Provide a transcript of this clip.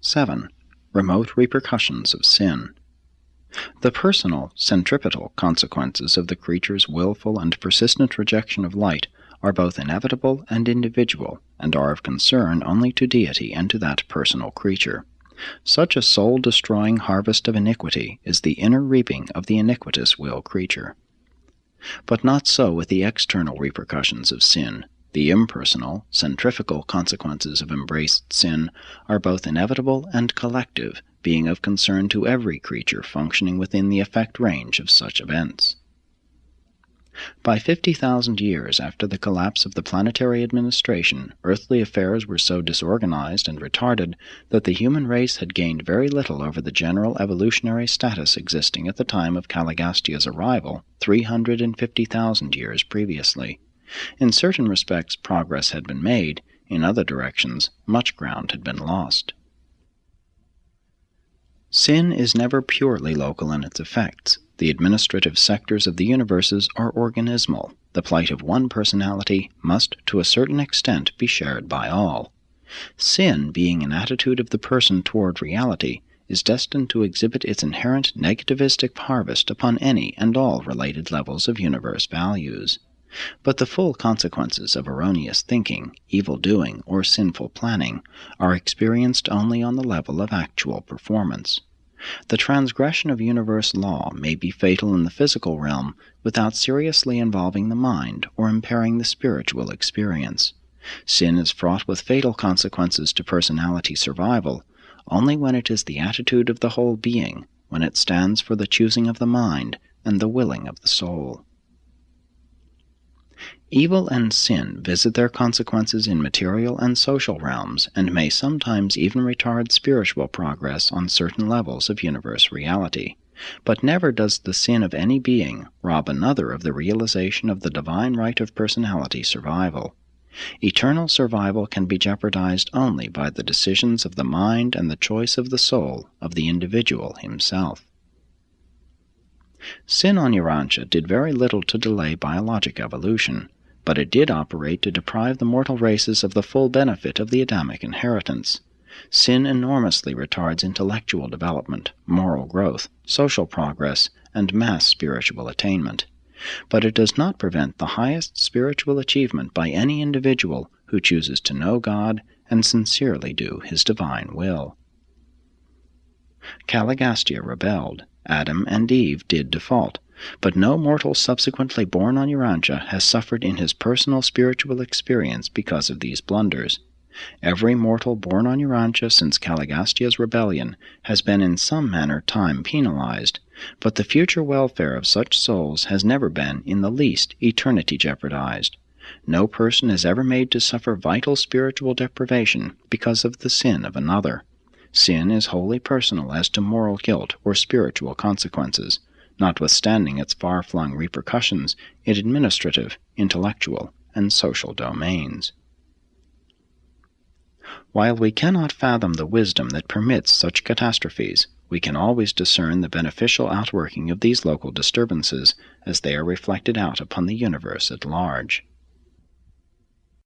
7. Remote repercussions of sin. The personal, centripetal consequences of the creature's willful and persistent rejection of light are both inevitable and individual, and are of concern only to deity and to that personal creature. Such a soul-destroying harvest of iniquity is the inner reaping of the iniquitous will creature. But not so with the external repercussions of sin. The impersonal, centrifugal consequences of embraced sin are both inevitable and collective, being of concern to every creature functioning within the effect range of such events. By 50,000 years after the collapse of the planetary administration, earthly affairs were so disorganized and retarded that the human race had gained very little over the general evolutionary status existing at the time of Caligastia's arrival, 350,000 years previously. In certain respects progress had been made, in other directions much ground had been lost. Sin is never purely local in its effects. The administrative sectors of the universes are organismal. The plight of one personality must, to a certain extent, be shared by all. Sin, being an attitude of the person toward reality, is destined to exhibit its inherent negativistic harvest upon any and all related levels of universe values. But the full consequences of erroneous thinking, evil-doing, or sinful planning are experienced only on the level of actual performance. The transgression of universe law may be fatal in the physical realm without seriously involving the mind or impairing the spiritual experience. Sin is fraught with fatal consequences to personality survival only when it is the attitude of the whole being, when it stands for the choosing of the mind and the willing of the soul. Evil and sin visit their consequences in material and social realms, and may sometimes even retard spiritual progress on certain levels of universe reality. But never does the sin of any being rob another of the realization of the divine right of personality survival. Eternal survival can be jeopardized only by the decisions of the mind and the choice of the soul of the individual himself. Sin on Urantia did very little to delay biologic evolution, but it did operate to deprive the mortal races of the full benefit of the Adamic inheritance. Sin enormously retards intellectual development, moral growth, social progress, and mass spiritual attainment. But it does not prevent the highest spiritual achievement by any individual who chooses to know God and sincerely do His divine will. Caligastia rebelled. Adam and Eve did default, but no mortal subsequently born on Urantia has suffered in his personal spiritual experience because of these blunders. Every mortal born on Urantia since Caligastia's rebellion has been in some manner time penalized, but the future welfare of such souls has never been in the least eternity jeopardized. No person is ever made to suffer vital spiritual deprivation because of the sin of another. Sin is wholly personal as to moral guilt or spiritual consequences, notwithstanding its far-flung repercussions in administrative, intellectual, and social domains. While we cannot fathom the wisdom that permits such catastrophes, we can always discern the beneficial outworking of these local disturbances as they are reflected out upon the universe at large.